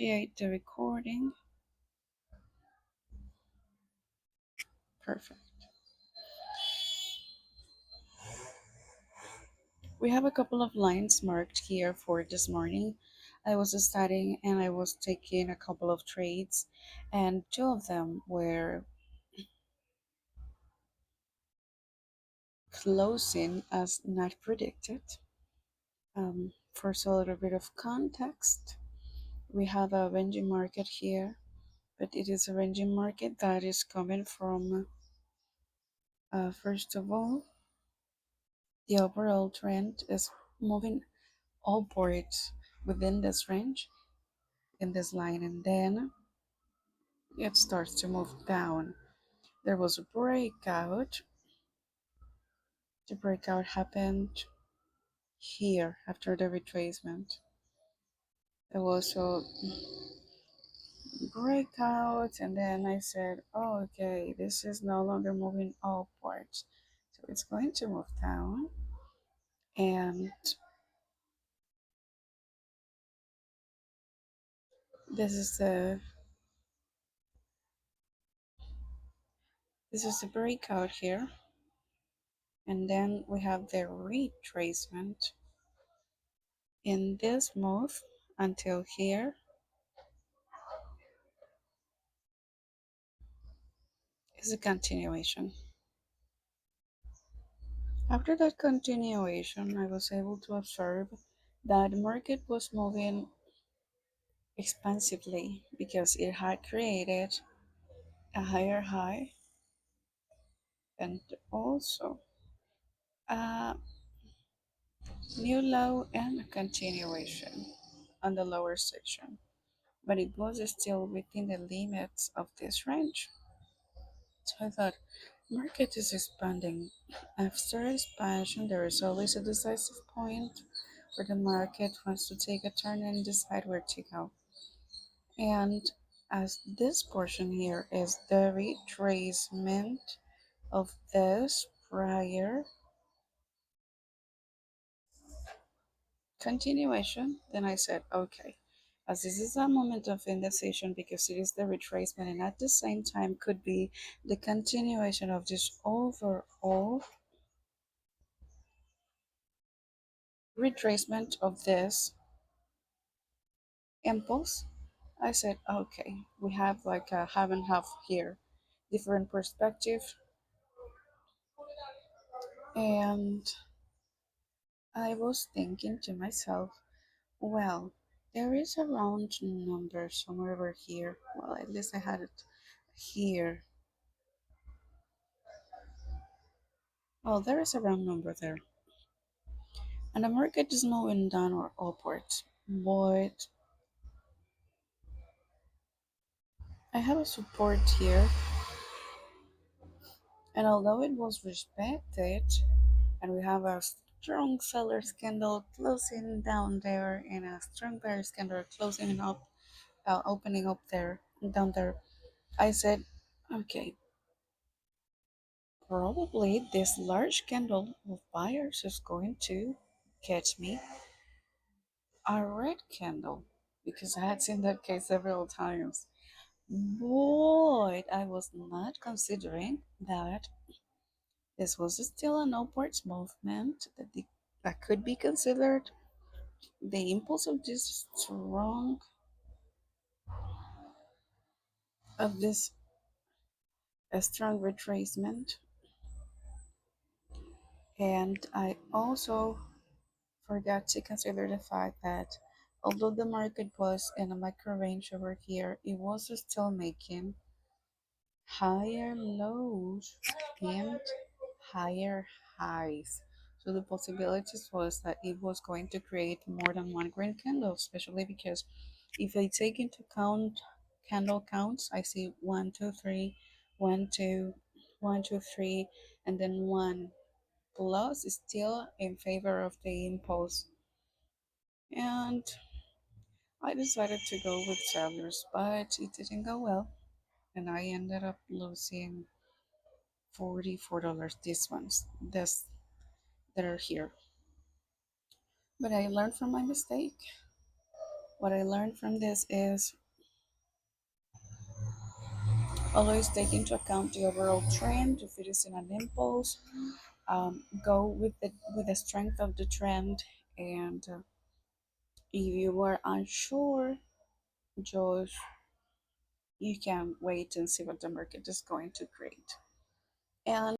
Create the recording. Perfect. We have a couple of lines marked here for this morning. I was studying and I was taking a couple of trades, and two of them were closing as not predicted. For a little bit of context, we have a ranging market here, but it is a ranging market that is coming from, first of all, the overall trend is moving upwards within this range in this line, and then it starts to move down. There was a breakout. The breakout happened here after the retracement. There was a breakout, and then I said, oh, okay, this is no longer moving upwards. So it's going to move down, and this is the this is the breakout here, and then we have the retracement in this move until here is a continuation. After that continuation, I was able to observe that the market was moving expansively because it had created a higher high and also a new low and a continuation on the lower section. But it was still within the limits of this range. So I thought, market is expanding. After expansion, there is always a decisive point where the market wants to take a turn and decide where to go. And as this portion here is the retracement of this prior continuation, then I said, okay, as this is a moment of indecision because it is the retracement and at the same time could be the continuation of this overall retracement of this impulse, I said, okay, we have like a half and half here, different perspective. And I was thinking to myself, well, there is a round number somewhere over here. Well, at least I had it here. Oh, there is a round number there. And the market is moving down or upwards. But I have a support here, and although it was respected, and we have a strong seller's candle closing down there and a strong bearish candle closing up, opening up there, down there, I said, okay, probably this large candle of buyers is going to catch me a red candle because I had seen that case several times. But I was not considering that this was still an upwards movement that could be considered the impulse of this of this strong retracement. And I also forgot to consider the fact that although the market was in a micro range over here, it was still making higher lows and higher highs. So the possibilities was that it was going to create more than one green candle, especially because if I take into account candle counts, I see one, two, three, one, two, one, two, three, and then one plus is still in favor of the impulse. And I decided to go with sellers, but it didn't go well, and I ended up losing $44. These ones, this that are here. But I learned from my mistake. What I learned from this is always take into account the overall trend. If it is in an impulse, go with the strength of the trend, and if you are unsure, just you can wait and see what the market is going to create. And